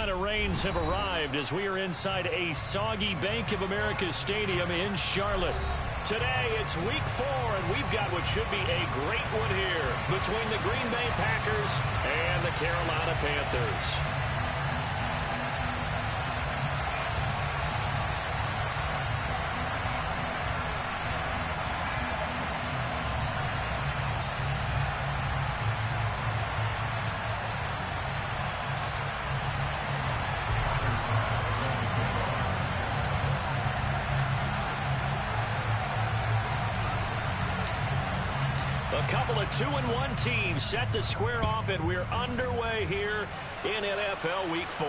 Carolina Rains have arrived as we are inside a soggy Bank of America Stadium in Charlotte. Today, it's week 4, and we've got what should be a great one here between the Green Bay Packers and the Carolina Panthers. A couple of 2-1 teams set to square off, and we're underway here in NFL Week 4.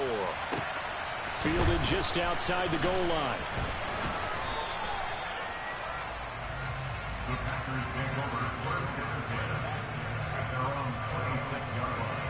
Fielded just outside the goal line. The Packers take over first at their own 26-yard line.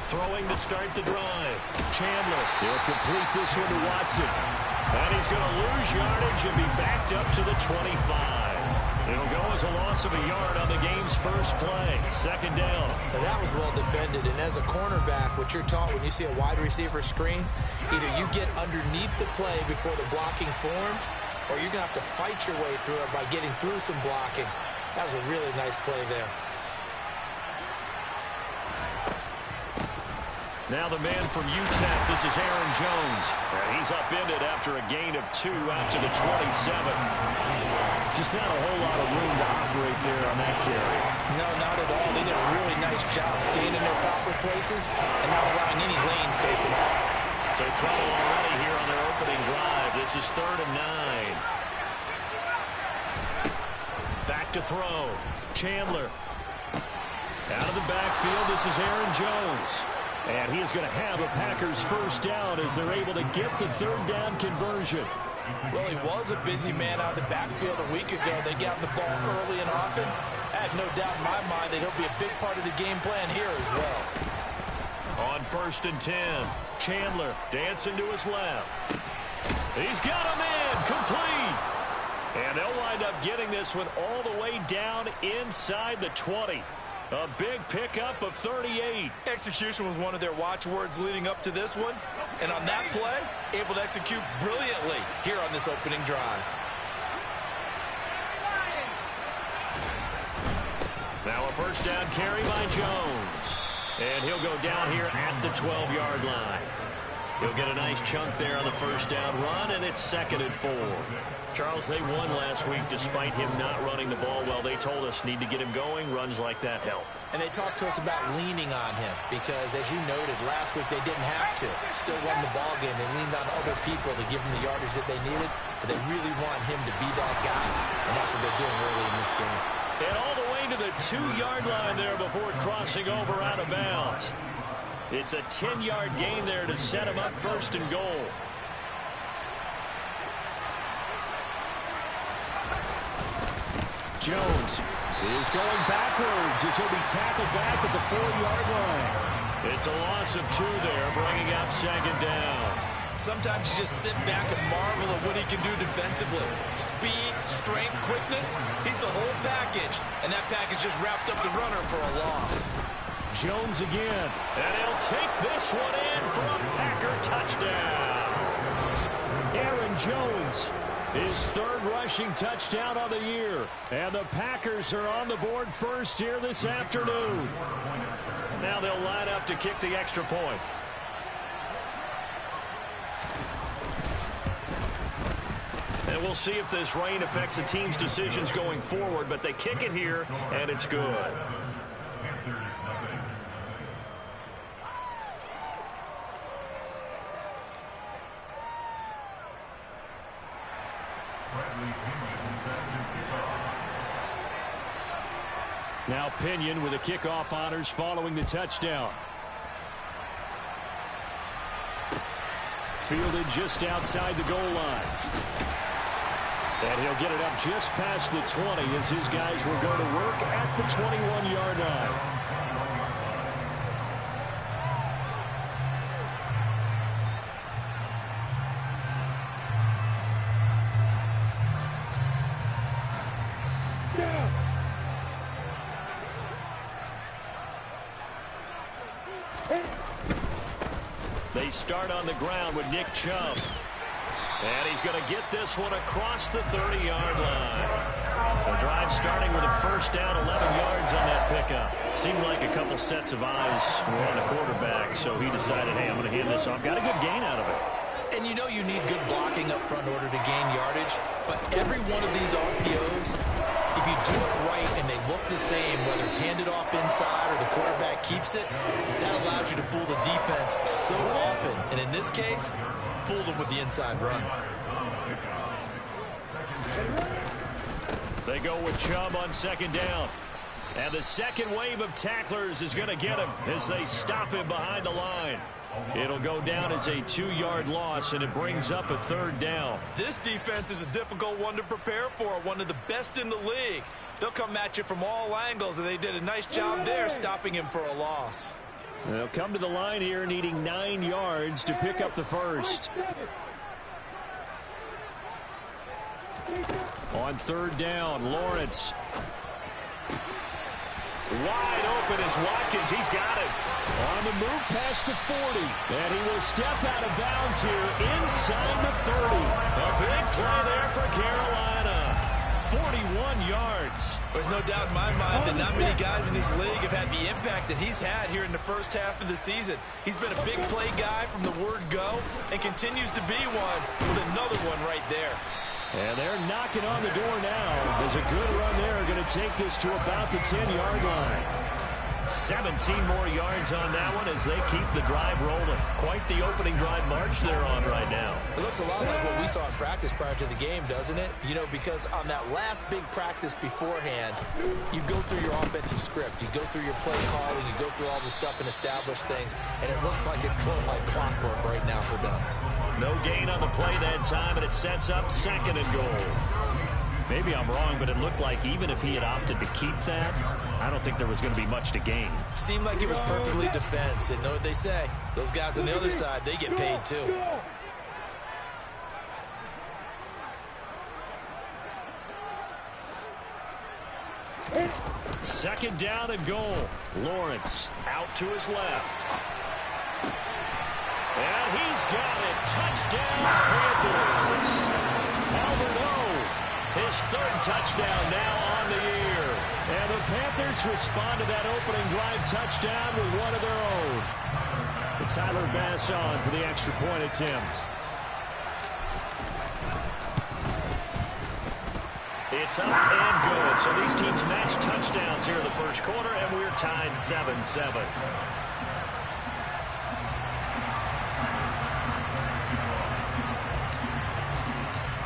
Throwing to start the drive. Chandler, he'll complete this one to Watson. And he's going to lose yardage and be backed up to the 25. It'll go as a loss of a yard on the game's first play. Second down. Now that was well defended, and as a cornerback, what you're taught when you see a wide receiver screen, either you get underneath the play before the blocking forms, or you're going to have to fight your way through it by getting through some blocking. That was a really nice play there. Now the man from UTEP, this is Aaron Jones. And he's upended after a gain of 2 out to the 27. Just not a whole lot of room to operate there on that carry. No, not at all. They did a really nice job staying in their proper places and not allowing any lanes to open up. So trouble already here on their opening drive. This is 3rd and 9. Back to throw. Chandler. Out of the backfield, this is Aaron Jones. And he is going to have a Packers first down as they're able to get the 3rd down conversion. Well, he was a busy man out of the backfield a week ago. They got the ball early and often. I had no doubt in my mind that he'll be a big part of the game plan here as well. On 1st and 10, Chandler dancing to his left. He's got him in, complete. And they'll wind up getting this one all the way down inside the 20. A big pickup of 38. Execution was one of their watchwords leading up to this one. And on that play, able to execute brilliantly here on this opening drive. Now a first down carry by Jones. And he'll go down here at the 12-yard line. He'll get a nice chunk there on the first down run, and it's 2nd and 4. Charles, they won last week despite him not running the ball well. They told us need to get him going. Runs like that help. And they talked to us about leaning on him because, as you noted, last week they didn't have to. Still won the ball game. They leaned on other people to give them the yardage that they needed, but they really want him to be that guy, and that's what they're doing early in this game. And all the way to the 2-yard line there before crossing over out of bounds. It's a 10-yard gain there to set him up 1st and goal. Jones is going backwards as he'll be tackled back at the 4-yard line. It's a loss of 2 there, bringing up 2nd down. Sometimes you just sit back and marvel at what he can do defensively. Speed, strength, quickness, he's the whole package. And that package just wrapped up the runner for a loss. Jones again, and he'll take this one in for a Packer touchdown. Aaron Jones, his 3rd rushing touchdown of the year. And the Packers are on the board first here this afternoon. Now they'll line up to kick the extra point. And we'll see if this rain affects the team's decisions going forward, but they kick it here, and it's good. Now Pinion with the kickoff honors following the touchdown. fielded just outside the goal line. And he'll get it up just past the 20 as his guys will go to work at the 21-yard line. They start on the ground with Nick Chubb. And he's going to get this one across the 30-yard line. The drive starting with a first down, 11 yards on that pickup. Seemed like a couple sets of eyes were on the quarterback, so he decided, hey, I'm going to hand this off. Got a good gain out of it. And you know you need good blocking up front in order to gain yardage, but every one of these RPOs, if you do it right and they look the same, whether it's handed off inside or the quarterback keeps it, that allows you to fool the defense so often. And in this case, fooled them with the inside run. They go with Chubb on second down. And the second wave of tacklers is going to get him as they stop him behind the line. It'll go down as a 2-yard loss, and it brings up a third down. This defense is a difficult one to prepare for, one of the best in the league. They'll come at you from all angles, and they did a nice job there stopping him for a loss. They'll come to the line here needing 9 yards to pick up the first. On third down, Lawrence. Wide open is Watkins. He's got it. On the move past the 40. And he will step out of bounds here inside the 30. A big play there for Carolina. 41 yards. There's no doubt in my mind that not many guys in this league have had the impact that he's had here in the first half of the season. He's been a big play guy from the word go and continues to be one with another one right there. And they're knocking on the door now. There's a good run there. Going to take this to about the 10-yard line. 17 more yards on that one as they keep the drive rolling. Quite the opening drive march they're on right now. It looks a lot like what we saw in practice prior to the game, doesn't it? You know, because on that last big practice beforehand, you go through your offensive script. You go through your play calling. You go through all the stuff and establish things. And it looks like it's going like clockwork right now for them. No gain on the play that time, and it sets up second and goal. Maybe I'm wrong, but it looked like even if he had opted to keep that, I don't think there was going to be much to gain. Seemed like it was perfectly defense, and know what they say. Those guys on the other side, they get paid too. Second down and goal. Lawrence out to his left. And he's got it. Touchdown, Panthers. Albert O, his third touchdown now on the year. And the Panthers respond to that opening drive touchdown with one of their own. And Tyler Bass on for the extra point attempt. It's up and good. So these teams match touchdowns here in the first quarter, and we're tied 7-7.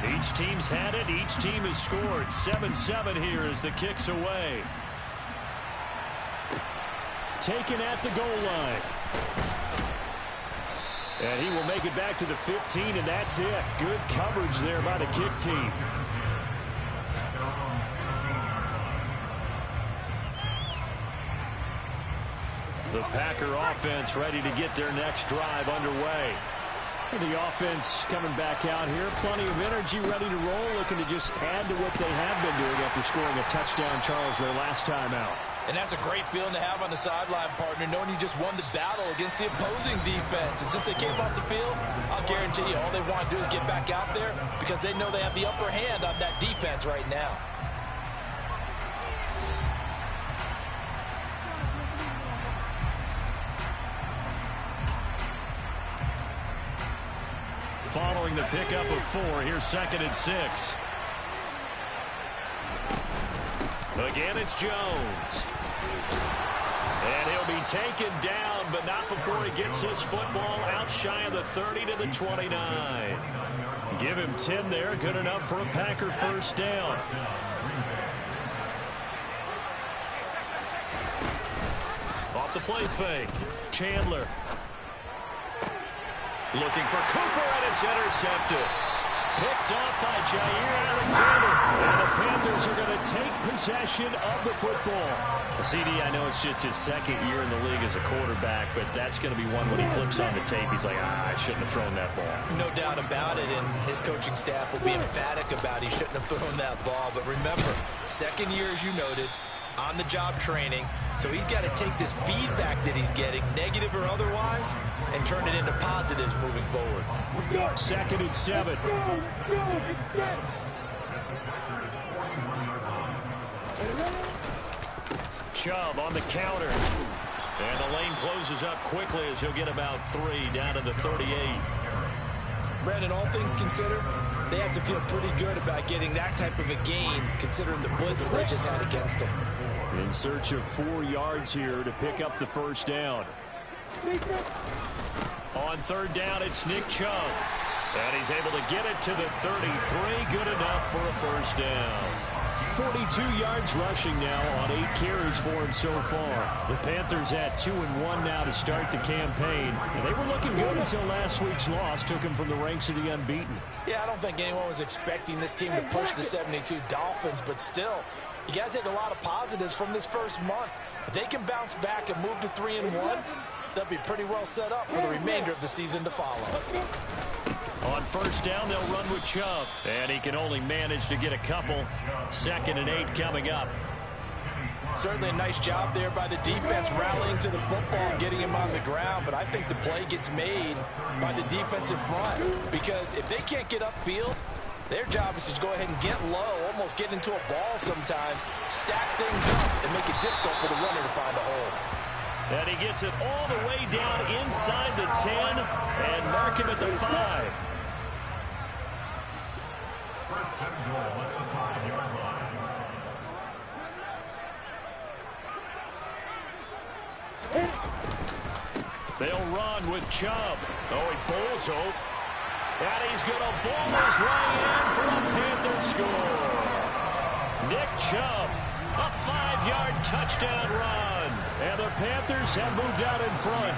Each team's had it. Each team has scored. 7-7 here as the kick's away. Taken at the goal line. And he will make it back to the 15, and that's it. Good coverage there by the kick team. The Packer offense ready to get their next drive underway. The offense coming back out here. Plenty of energy, ready to roll, looking to just add to what they have been doing after scoring a touchdown, Charles, their last time out. And that's a great feeling to have on the sideline, partner, knowing you just won the battle against the opposing defense. And since they came off the field, I'll guarantee you all they want to do is get back out there because they know they have the upper hand on that defense right now. Following the pickup of 4, here's 2nd and 6. Again, it's Jones. And he'll be taken down, but not before he gets his football out shy of the 30 to the 29. Give him 10 there, good enough for a Packer first down. Off the play fake, Chandler. Looking for Cooper, and it's intercepted. Picked off by Jair Alexander. And the Panthers are going to take possession of the football. CD, I know it's just his second year in the league as a quarterback, but that's going to be one when he flips on the tape. He's like, I shouldn't have thrown that ball. No doubt about it, and his coaching staff will be emphatic about he shouldn't have thrown that ball. But remember, second year, as you noted, on-the-job training. So he's got to take this feedback that he's getting, negative or otherwise, and turn it into positives moving forward. 2nd and 7. Chubb on the counter. And the lane closes up quickly as he'll get about 3 down to the 38. Brandon, all things considered, they have to feel pretty good about getting that type of a gain, considering the blitz that they just had against them. In search of 4 yards here to pick up the first down. On 3rd down, it's Nick Chubb. And he's able to get it to the 33. Good enough for a first down. 42 yards rushing now on 8 carries for him so far. The Panthers at 2-1 now to start the campaign. And they were looking good until last week's loss took them from the ranks of the unbeaten. Yeah, I don't think anyone was expecting this team to push the 72 Dolphins, but still, you got to take a lot of positives from this first month. If they can bounce back and move to 3-1, they'll be pretty well set up for the remainder of the season to follow. On first down, they'll run with Chubb. And he can only manage to get a couple. 2nd and 8 coming up. Certainly a nice job there by the defense rallying to the football and getting him on the ground. But I think the play gets made by the defensive front. Because if they can't get upfield, their job is to go ahead and get low, almost get into a ball sometimes, stack things up, and make it difficult for the runner to find a hole. And he gets it all the way down inside the 10 and mark him at the 5. They'll run with Chubb. Oh, he bowls hope. And he's going to bowl his way in for a Panther score. Nick Chubb, a 5-yard touchdown run. And the Panthers have moved out in front.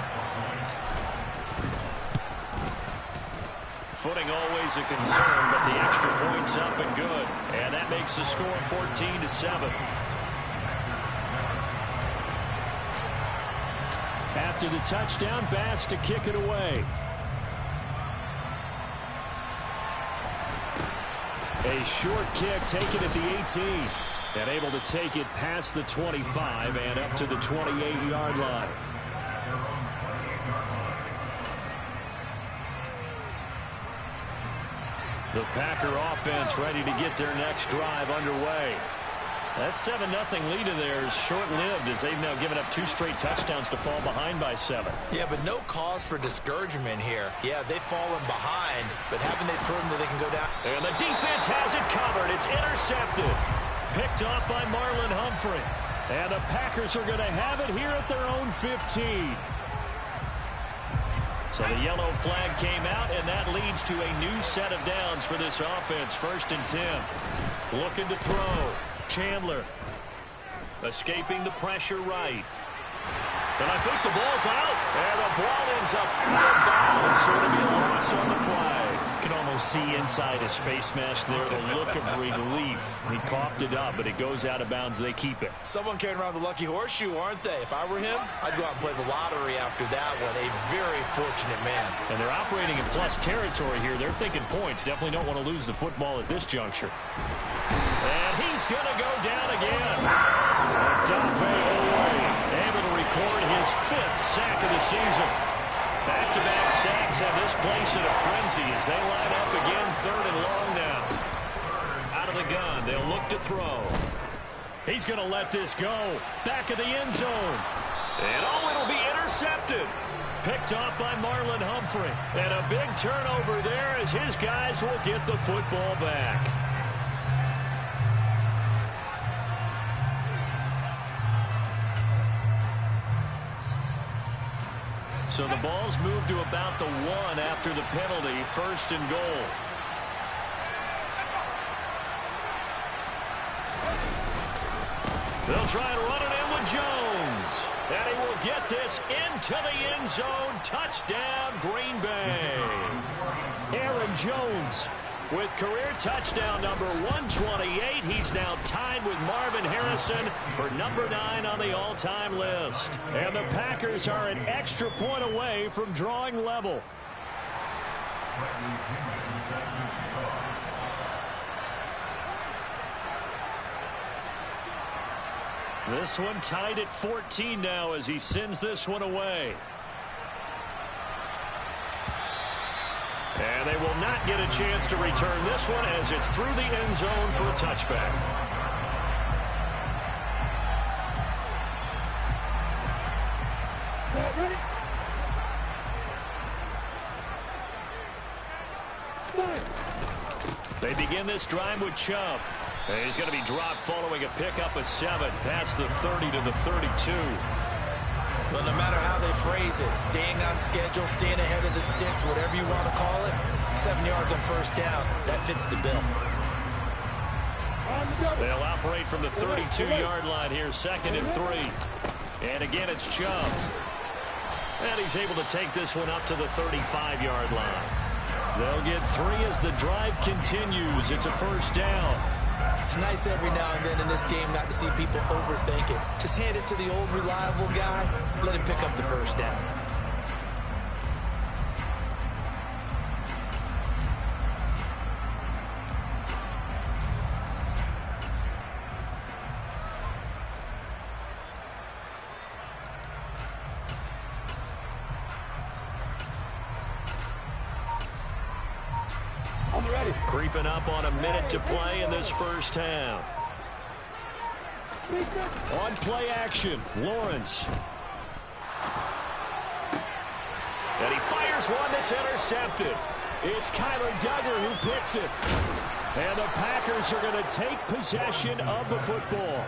Footing always a concern, but the extra point's up and good. And that makes the score 14-7. After the touchdown, Bass to kick it away. A short kick taken at the 18. And able to take it past the 25 and up to the 28-yard line. The Packer offense ready to get their next drive underway. That 7-0 lead of theirs short-lived as they've now given up 2 straight touchdowns to fall behind by 7. Yeah, but no cause for discouragement here. Yeah, they've fallen behind, but haven't they proven that they can go down? And the defense has it covered. It's intercepted. Picked off by Marlon Humphrey. And the Packers are going to have it here at their own 15. So the yellow flag came out, and that leads to a new set of downs for this offense. 1st and 10. Looking to throw. Chandler. Escaping the pressure right. And I think the ball's out. And the ball ends up out of bounds. So it'll be a loss on the play. You can almost see inside his face mask there the look of relief. He coughed it up, but it goes out of bounds. They keep it. Someone carrying around the lucky horseshoe, aren't they? If I were him, I'd go out and play the lottery after that one. A very fortunate man. And they're operating in plus territory here. They're thinking points. Definitely don't want to lose the football at this juncture. And he's going to go down again. Able to record his 5th sack of the season. Back-to-back sacks have this place in a frenzy as they line up again 3rd and long now. Out of the gun, they'll look to throw. He's going to let this go. Back of the end zone. And it'll be intercepted. Picked off by Marlon Humphrey. And a big turnover there as his guys will get the football back. So the ball's moved to about the 1 after the penalty. 1st and goal. They'll try and run it in with Jones. And he will get get this into the end zone. Touchdown, Green Bay. Aaron Jones with career touchdown number 128. He's now tied with Marvin Harrison for number 9 on the all-time list. And the Packers are an extra point away from drawing level. This one tied at 14 now as he sends this one away. And they will not get a chance to return this one as it's through the end zone for a touchback. They begin this drive with Chubb. And he's going to be dropped following a pickup of 7 past the 30 to the 32. Well, no matter how they phrase it, staying on schedule, staying ahead of the sticks, whatever you want to call it, 7 yards on first down, that fits the bill. They'll operate from the 32-yard line here, 2nd and 3. And again, it's Chubb. And he's able to take this one up to the 35-yard line. They'll get 3 as the drive continues. It's a first down. It's nice every now and then in this game not to see people overthink it. Just hand it to the old reliable guy. Let him pick up the first down. Creeping up on a minute to play in this first half. On play action, Lawrence. And he fires one that's intercepted. It's Kyler Duggar who picks it. And the Packers are going to take possession of the football.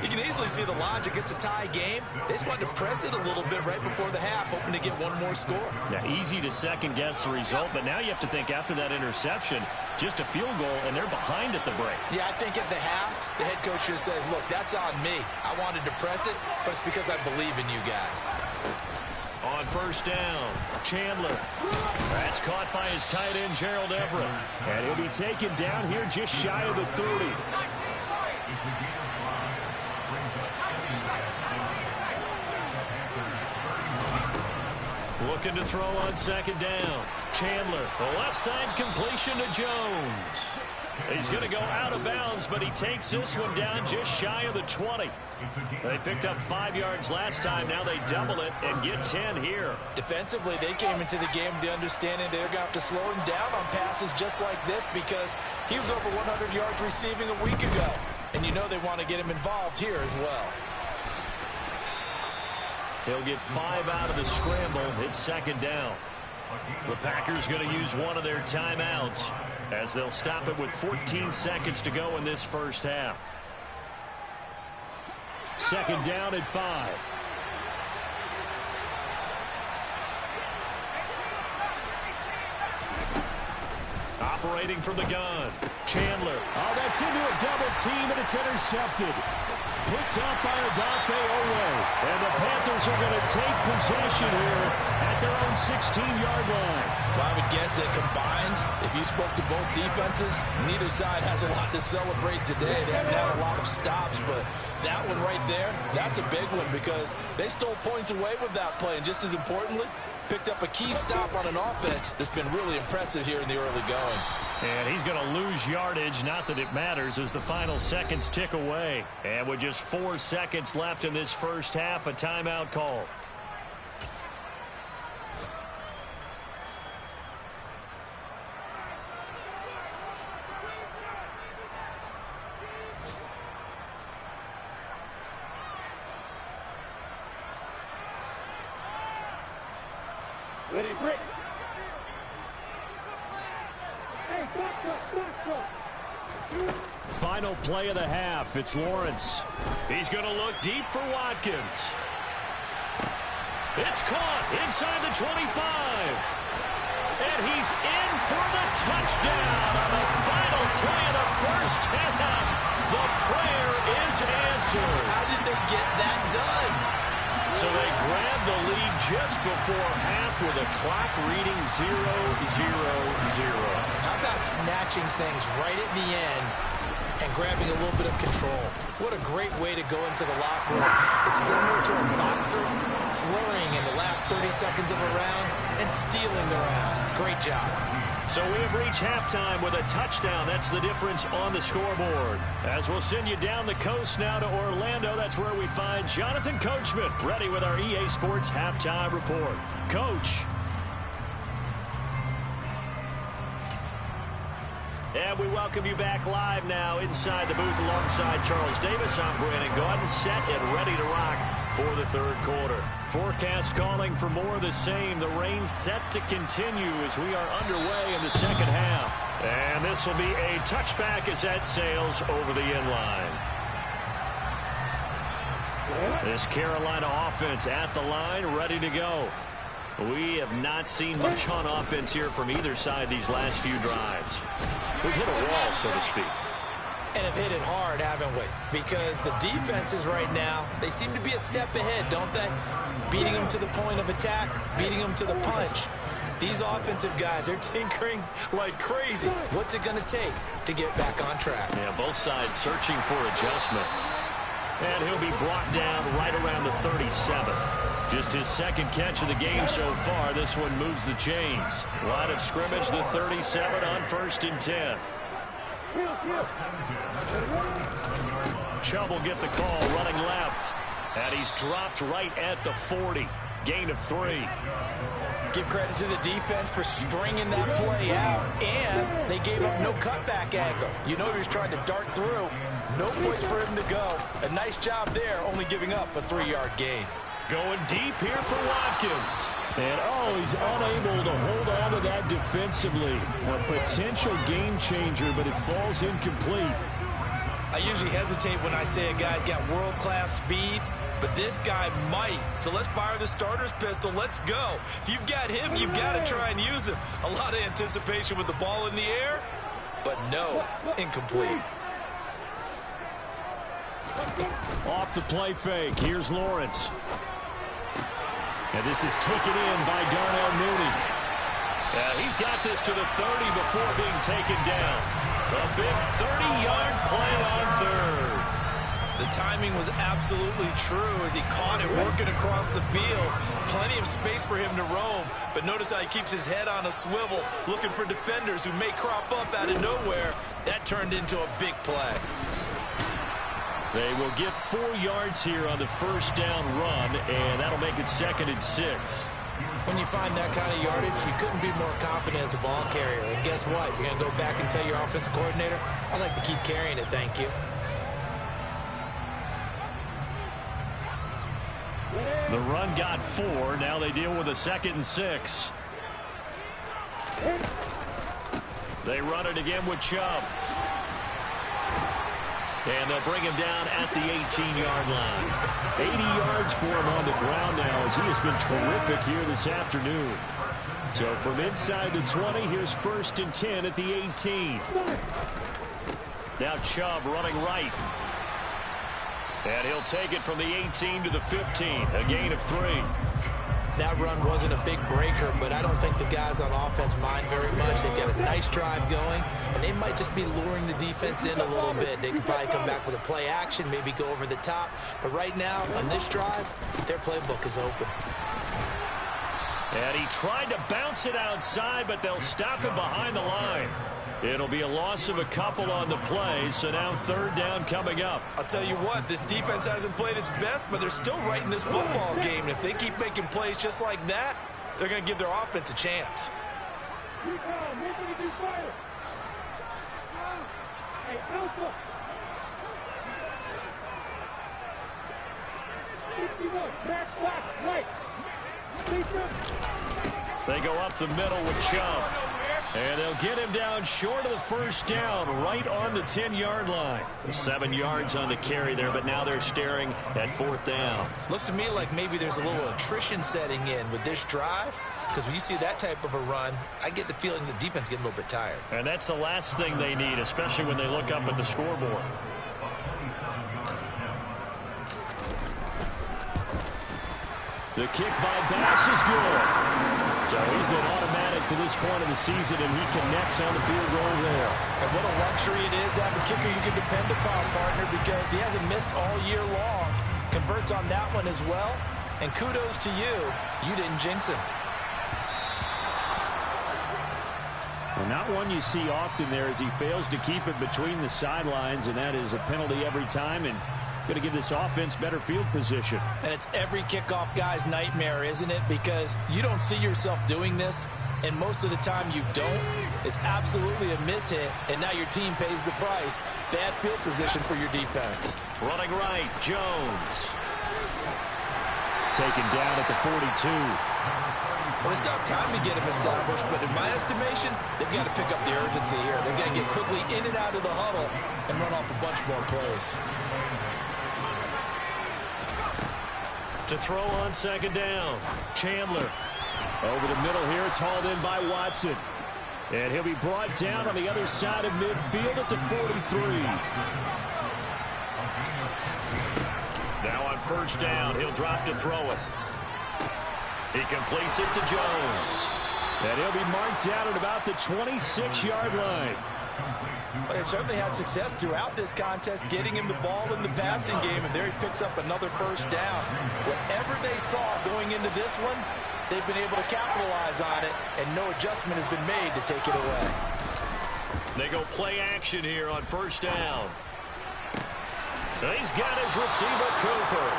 You can easily see the logic. It's a tie game. They just wanted to press it a little bit right before the half, hoping to get one more score. Yeah, easy to second-guess the result, but now you have to think after that interception, just a field goal, and they're behind at the break. Yeah, I think at the half, the head coach just says, look, that's on me. I wanted to press it, but it's because I believe in you guys. On first down, Chandler. That's caught by his tight end, Gerald Everett. And he'll be taken down here just shy of the 30. Looking to throw on second down. Chandler, the left side completion to Jones. He's going to go out of bounds, but he takes this one down just shy of the 20. They picked up 5 yards last time. Now they double it and get 10 here. Defensively, they came into the game with the understanding they're going to have to slow him down on passes just like this because he was over 100 yards receiving a week ago. And you know they want to get him involved here as well. He'll get 5 out of the scramble. It's second down. The Packers going to use one of their timeouts as they'll stop it with 14 seconds to go in this first half. Second down at 5. Operating from the gun. Chandler. Oh, that's into a double team, and it's intercepted. Picked off by Odafe Oweh. And the Panthers are going to take possession here at their own 16-yard line. Well, I would guess that combined, if you spoke to both defenses, neither side has a lot to celebrate today. They haven't had a lot of stops, but that one right there, that's a big one because they stole points away with that play. And just as importantly, picked up a key stop on an offense that's been really impressive here in the early going. And he's going to lose yardage, not that it matters, as the final seconds tick away. And with just 4 seconds left in this first half, a timeout call. Ready, break. Final play of the half. It's Lawrence. He's going to look deep for Watkins. It's caught inside the 25. And he's in for the touchdown on the final play of the first half. The prayer is answered. How did they get that done? So they grab the lead just before half with a clock reading 0-0-0. How about snatching things right at the end and grabbing a little bit of control? What a great way to go into the locker room. It's similar to a boxer flurrying in the last 30 seconds of a round and stealing the round. Great job. So we have reached halftime with a touchdown. That's the difference on the scoreboard. As we'll send you down the coast now to Orlando, that's where we find Jonathan Coachman ready with our EA Sports halftime report. Coach. And we welcome you back live now inside the booth alongside Charles Davis. I'm Brandon Gaudin, set and ready to rock for the third quarter. Forecast calling for more of the same. The rain set to continue as we are underway in the second half. And this will be a touchback as that sails over the end line. This Carolina offense at the line, ready to go. We have not seen much on offense here from either side these last few drives. We've hit a wall, so to speak. And have hit it hard, haven't we? Because the defenses right now, they seem to be a step ahead, don't they? Beating them to the point of attack, beating them to the punch. These offensive guys, they're tinkering like crazy. What's it going to take to get back on track? Yeah, both sides searching for adjustments. And he'll be brought down right around the 37. Just his second catch of the game so far. This one moves the chains. Line of scrimmage, the 37 on 1st and 10. Chubb will get the call running left. And he's dropped right at the 40. Gain of 3. Give credit to the defense for stringing that play out. And they gave up no cutback angle. You know he was trying to dart through. No place for him to go. A nice job there, only giving up a 3-yard gain. Going deep here for Watkins. And, he's unable to hold on to that defensively. A potential game changer, but it falls incomplete. I usually hesitate when I say a guy's got world-class speed, but this guy might. So let's fire the starter's pistol. Let's go. If you've got him, you've got to try and use him. A lot of anticipation with the ball in the air, but no, incomplete. Off the play fake. Here's Lawrence. And this is taken in by Darnell Mooney. He's got this to the 30 before being taken down. A big 30-yard play on third. The timing was absolutely true as he caught it working across the field. Plenty of space for him to roam. But notice how he keeps his head on a swivel, looking for defenders who may crop up out of nowhere. That turned into a big play. They will get 4 yards here on the first down run, and that'll make it 2nd and 6. When you find that kind of yardage, you couldn't be more confident as a ball carrier. And guess what? You're going to go back and tell your offensive coordinator, I'd like to keep carrying it, thank you. The run got 4. Now they deal with a 2nd and 6. They run it again with Chubb. And they'll bring him down at the 18-yard line. 80 yards for him on the ground now as he has been terrific here this afternoon. So from inside the 20, here's 1st and 10 at the 18. Now Chubb running right. And he'll take it from the 18 to the 15. A gain of 3. That run wasn't a big breaker, but I don't think the guys on offense mind very much. They've got a nice drive going, and they might just be luring the defense in a little bit. They could probably come back with a play action, maybe go over the top. But right now, on this drive, their playbook is open. And he tried to bounce it outside, but they'll stop him behind the line. It'll be a loss of a couple on the play, so now 3rd down coming up. I'll tell you what, this defense hasn't played its best, but they're still right in this football game. And if they keep making plays just like that, they're going to give their offense a chance. They go up the middle with Chubb. And they'll get him down short of the first down, right on the 10-yard line. 7 yards on the carry there, but now they're staring at 4th down. Looks to me like maybe there's a little attrition setting in with this drive, because when you see that type of a run, I get the feeling the defense getting a little bit tired. And that's the last thing they need, especially when they look up at the scoreboard. The kick by Bass is good. So he's been automatic to this point of the season, and he connects on the field goal there. And what a luxury it is to have a kicker you can depend upon, partner, because he hasn't missed all year long. Converts on that one as well. And kudos to you. You didn't jinx him. Well, not one you see often there as he fails to keep it between the sidelines, and that is a penalty every time, and going to give this offense better field position. And it's every kickoff guy's nightmare, isn't it? Because you don't see yourself doing this, and most of the time you don't. It's absolutely a mishit, and now your team pays the price. Bad field position for your defense. Running right, Jones. Taken down at the 42. Well, they still have time to get him established, but in my estimation, they've got to pick up the urgency here. They've got to get quickly in and out of the huddle and run off a bunch more plays. To throw on second down, Chandler. Over the middle here, it's hauled in by Watson. And he'll be brought down on the other side of midfield at the 43. Now on first down, he'll drop to throw it. He completes it to Jones. And he'll be marked down at about the 26-yard line. Well, they've certainly had success throughout this contest getting him the ball in the passing game, and there he picks up another first down. Whatever they saw going into this one, they've been able to capitalize on it, and no adjustment has been made to take it away. They go play action here on first down. He's got his receiver, Cooper.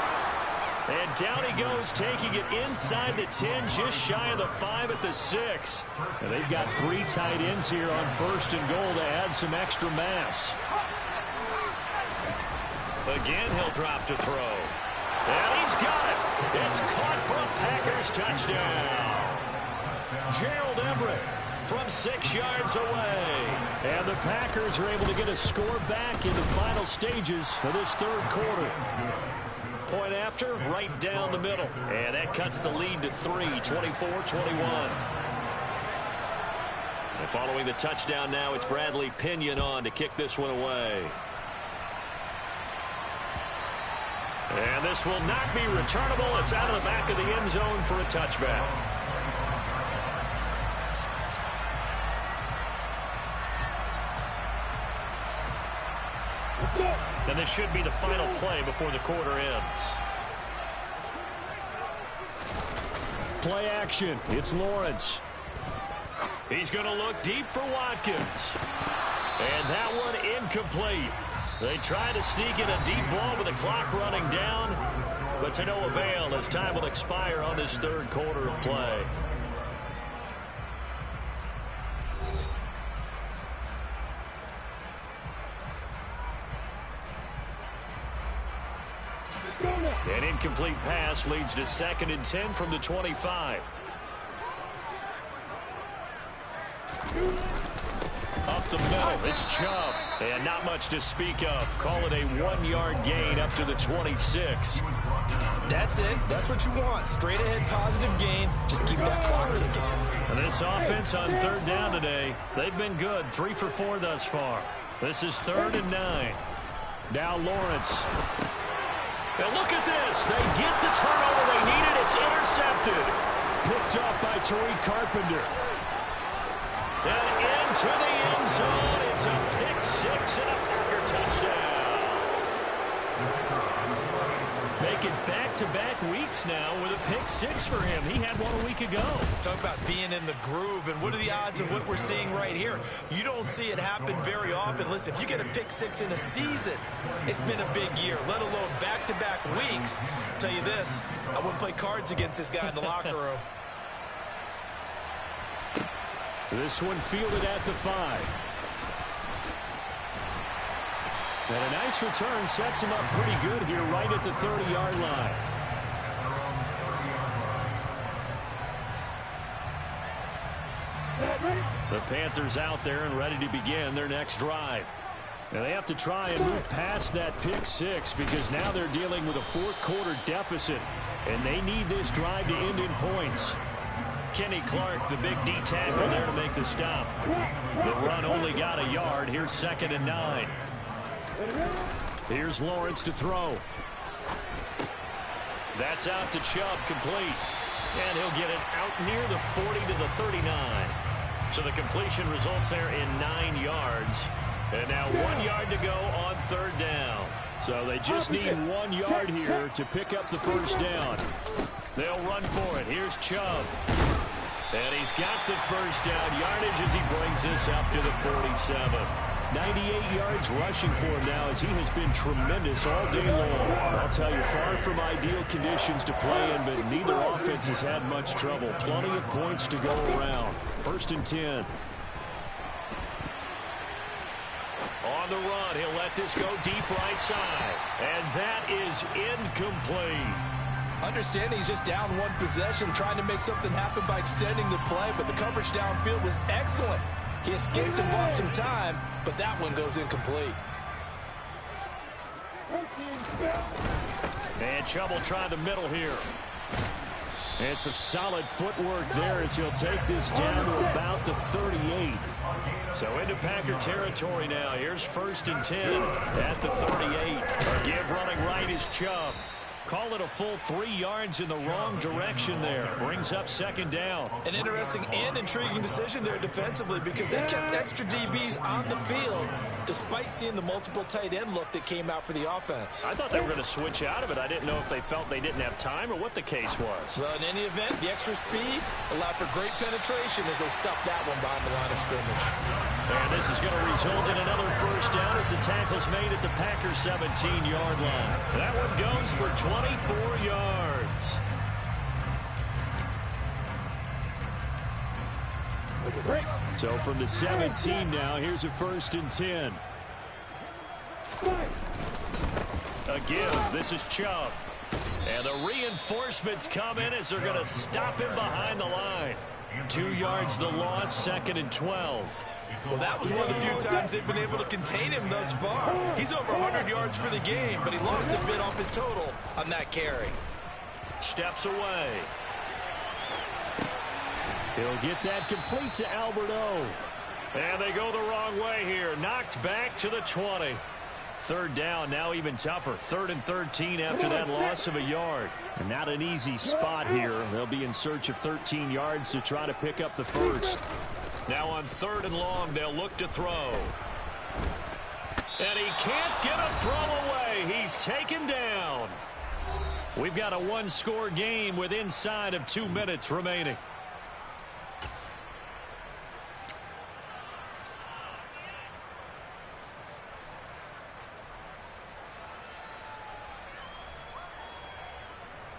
And down he goes, taking it inside the 10, just shy of the 5 at the 6. And they've got 3 tight ends here on first and goal to add some extra mass. Again, he'll drop to throw. And he's got it. It's caught for a Packers touchdown. Gerald Everett from 6 yards away. And the Packers are able to get a score back in the final stages of this third quarter. Point after, right down the middle. And that cuts the lead to 3, 24-21. And following the touchdown now, it's Bradley Pinion on to kick this one away. And this will not be returnable. It's out of the back of the end zone for a touchback. And this should be the final play before the quarter ends. Play action. It's Lawrence. He's going to look deep for Watkins. And that one incomplete. They try to sneak in a deep ball with the clock running down, but to no avail as time will expire on this third quarter of play. An incomplete pass leads to 2nd and 10 from the 25. Up the middle, it's Chubb. And not much to speak of. Call it a 1-yard gain up to the 26. That's it. That's what you want. Straight ahead positive gain. Just keep that clock ticking. And this offense on third down today, they've been good. 3 for 4 thus far. This is 3rd and 9. Now Lawrence. And look at this. They get the turnover they needed. It's intercepted. Picked up by Tariq Carpenter. And into the end zone. It's a pick 6 and a Packer touchdown. Making back-to-back weeks now with a pick 6 for him. He had one a week ago. Talk about being in the groove, and what are the odds of what we're seeing right here? You don't see it happen very often. Listen, if you get a pick 6 in a season, it's been a big year, let alone back-to-back weeks. I'll tell you this, I wouldn't play cards against this guy in the locker room. This one fielded at the 5. And a nice return sets him up pretty good here right at the 30-yard line. The Panthers out there and ready to begin their next drive. Now they have to try and move past that pick 6 because now they're dealing with a fourth quarter deficit, and they need this drive to end in points. Kenny Clark, the big D tackle there to make the stop. The run only got a yard. Here's 2nd and 9. Here's Lawrence to throw. That's out to Chubb, complete. And he'll get it out near the 40 to the 39. So the completion results there in 9 yards. And now 1 yard to go on third down. So they just need 1 yard here to pick up the first down. They'll run for it. Here's Chubb. And he's got the first down yardage as he brings this up to the 47. 98 yards rushing for him now as he has been tremendous all day long. I'll tell you, far from ideal conditions to play in, but neither offense has had much trouble. Plenty of points to go around. First and 10. On the run, he'll let this go deep right side. And that is incomplete. Understanding he's just down one possession, trying to make something happen by extending the play, but the coverage downfield was excellent. He escaped and bought some time, but that one goes incomplete. And Chubb will try the middle here. And some solid footwork there as he'll take this down to about the 38. So into Packer territory now. Here's first and 10 at the 38. A give running right is Chubb. Call it a full 3 yards in the wrong direction there. Brings up second down. An interesting and intriguing decision there defensively because they kept extra DBs on the field despite seeing the multiple tight end look that came out for the offense. I thought they were going to switch out of it. I didn't know if they felt they didn't have time or what the case was. Well, in any event, the extra speed allowed for great penetration as they stuffed that one behind the line of scrimmage. And this is going to result in another first down as the tackle's made at the Packers 17-yard line. That one goes for 24 yards. So from the 17 now, here's a first and 10. A give. This is Chubb. And the reinforcements come in as they're going to stop him behind the line. 2 yards the loss, second and 12. Well, that was one of the few times they've been able to contain him thus far. He's over 100 yards for the game, but he lost a bit off his total on that carry. Steps away. He'll get that complete to Albert O. And they go the wrong way here. Knocked back to the 20. Third down, now even tougher. 3rd and 13 after that loss of a yard. And not an easy spot here. They'll be in search of 13 yards to try to pick up the first. Now on 3rd and long, they'll look to throw. And he can't get a throw away. He's taken down. We've got a one-score game with inside of 2 minutes remaining.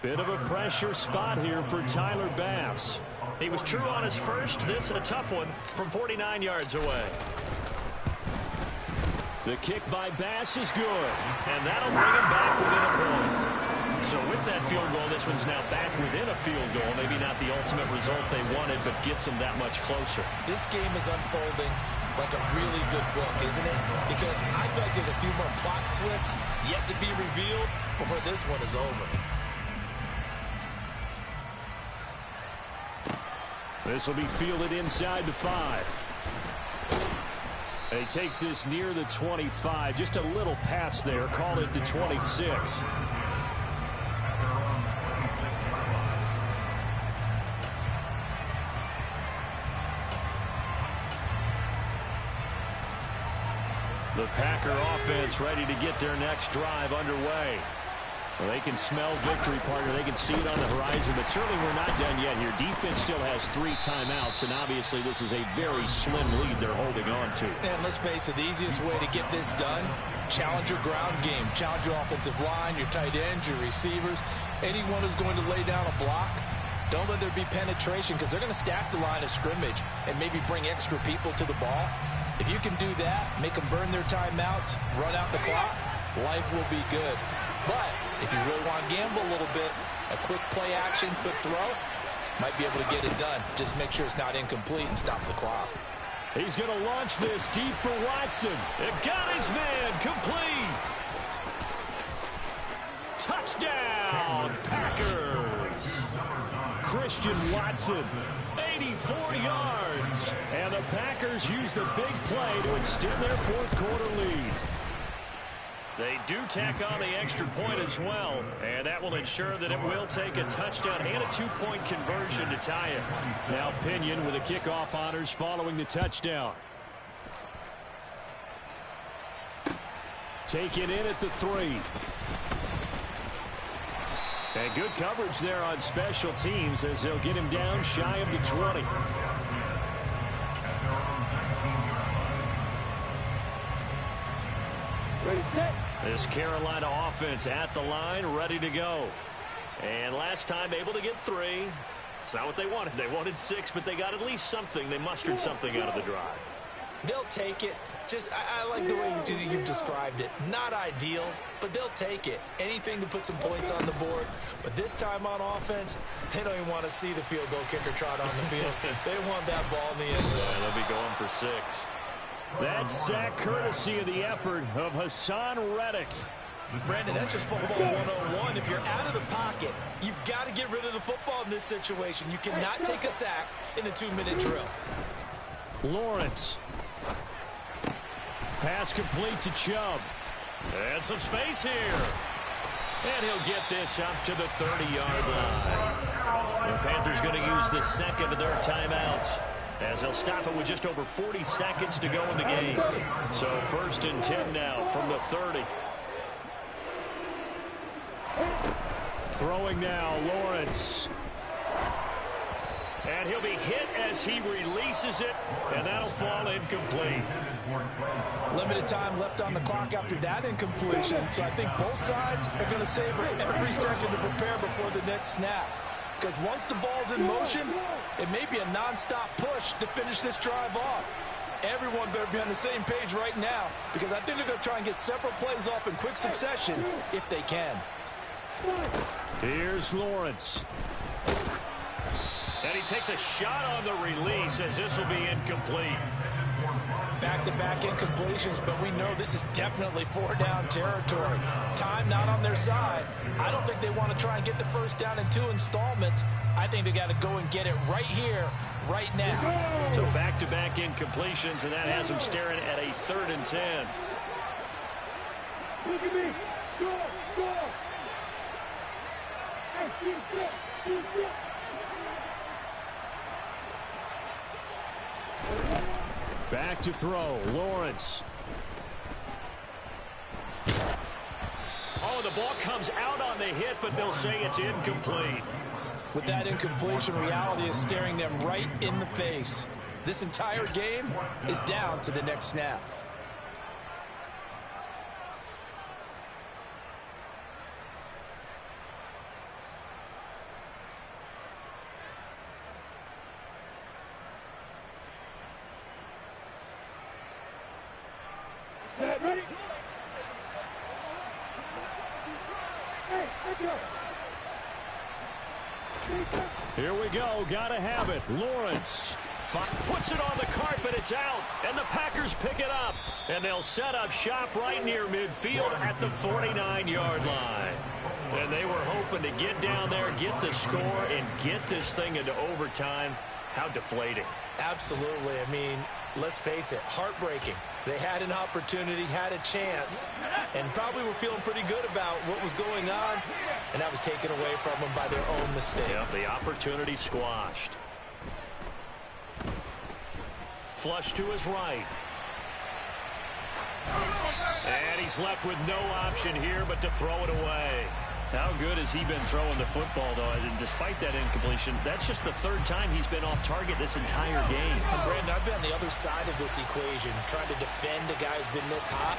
Bit of a pressure spot here for Tyler Bass. He was true on his first. This a tough one from 49 yards away. The kick by Bass is good, and that'll bring him back within a point. So with that field goal, this one's now back within a field goal. Maybe not the ultimate result they wanted, but gets them that much closer. This game is unfolding like a really good book, isn't it? Because I feel like there's a few more plot twists yet to be revealed before this one is over. This will be fielded inside the 5. And he takes this near the 25. Just a little pass there. Call it the 26. The Packer offense ready to get their next drive underway. Well, they can smell victory, partner. They can see it on the horizon, but certainly we're not done yet here. Defense still has 3 timeouts, and obviously this is a very slim lead they're holding on to. And let's face it, the easiest way to get this done, challenge your ground game. Challenge your offensive line, your tight ends, your receivers. Anyone who's going to lay down a block, don't let there be penetration because they're going to stack the line of scrimmage and maybe bring extra people to the ball. If you can do that, make them burn their timeouts, run out the clock, life will be good. But if you really want to gamble a little bit, a quick play action, quick throw, might be able to get it done. Just make sure it's not incomplete and stop the clock. He's going to launch this deep for Watson. It got his man complete. Touchdown, Packers. Christian Watson, 84 yards. And the Packers use the big play to extend their fourth quarter lead. They do tack on the extra point as well, and that will ensure that it will take a touchdown and a two-point conversion to tie it. Now Pinion with the kickoff honors following the touchdown. Take it in at the 3. And good coverage there on special teams as they'll get him down shy of the 20. This Carolina offense at the line, ready to go. And last time able to get 3. It's not what they wanted. They wanted 6, but they got at least something. They mustered something out of the drive. They'll take it. Just, I like the way you've described it. Not ideal, but they'll take it. Anything to put some points on the board. But this time on offense, they don't even want to see the field goal kicker trot on the field. They want that ball in the end zone. Yeah, they'll be going for 6. That's sack courtesy of the effort of Hassan Reddick. Brandon, that's just football 101. If you're out of the pocket, you've got to get rid of the football in this situation. You cannot take a sack in a 2-minute drill. Lawrence. Pass complete to Chubb. And some space here. And he'll get this up to the 30-yard line. The Panthers going to use the second of their timeouts, as they'll stop it with just over 40 seconds to go in the game. So 1st and 10 now from the 30. Throwing now, Lawrence. And he'll be hit as he releases it, and that'll fall incomplete. Limited time left on the clock after that incompletion, so I think both sides are going to savor every second to prepare before the next snap. Because once the ball's in motion, it may be a nonstop push to finish this drive off. Everyone better be on the same page right now, because I think they're going to try and get several plays off in quick succession if they can. Here's Lawrence. And he takes a shot on the release, as this will be incomplete. Back-to-back incompletions, but we know this is definitely 4-down territory. Time not on their side. I don't think they want to try and get the first down in 2 installments. I think they got to go and get it right here, right now. So back-to-back incompletions, and that has them staring at a 3rd and 10. Look at me. Go. Back to throw, Lawrence. Oh, the ball comes out on the hit, but they'll say it's incomplete. With that incompletion, reality is staring them right in the face. This entire game is down to the next snap. Ready? Here we go. Gotta have it. Lawrence puts it on the carpet. It's out. And the Packers pick it up. And they'll set up shop right near midfield at the 49-yard line. And they were hoping to get down there, get the score, and get this thing into overtime. How deflating. Absolutely. I mean, let's face it, heartbreaking. They had an opportunity, had a chance, and probably were feeling pretty good about what was going on, and that was taken away from them by their own mistake. Yep, the opportunity squashed. Flush to his right. And he's left with no option here but to throw it away. How good has he been throwing the football, though? And despite that incompletion, that's just the 3rd time he's been off target this entire game. And Brandon, I've been on the other side of this equation, trying to defend a guy who's been this hot,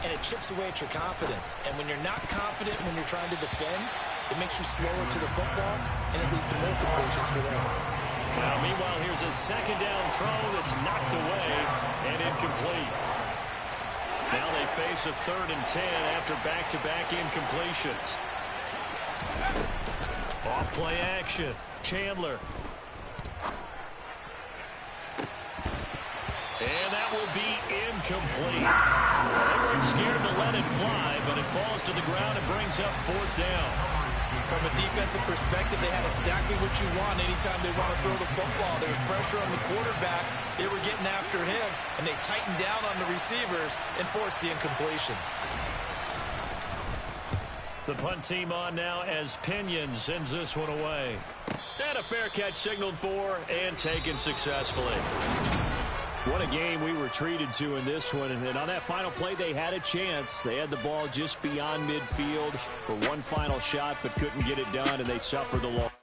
and it chips away at your confidence. And when you're not confident when you're trying to defend, it makes you slower to the football, and it leads to more completions for them. Now, meanwhile, here's a 2nd down throw that's knocked away and incomplete. Now they face a 3rd and 10 after back-to-back incompletions. Off play action. Chandler. And that will be incomplete. They weren't scared to let it fly, but it falls to the ground and brings up 4th down. From a defensive perspective, they had exactly what you want anytime they want to throw the football. There's pressure on the quarterback. They were getting after him, and they tightened down on the receivers and forced the incompletion. The punt team on now as Pinion sends this one away. And a fair catch signaled for and taken successfully. What a game we were treated to in this one. And on that final play, they had a chance. They had the ball just beyond midfield for one final shot, but couldn't get it done, and they suffered the loss.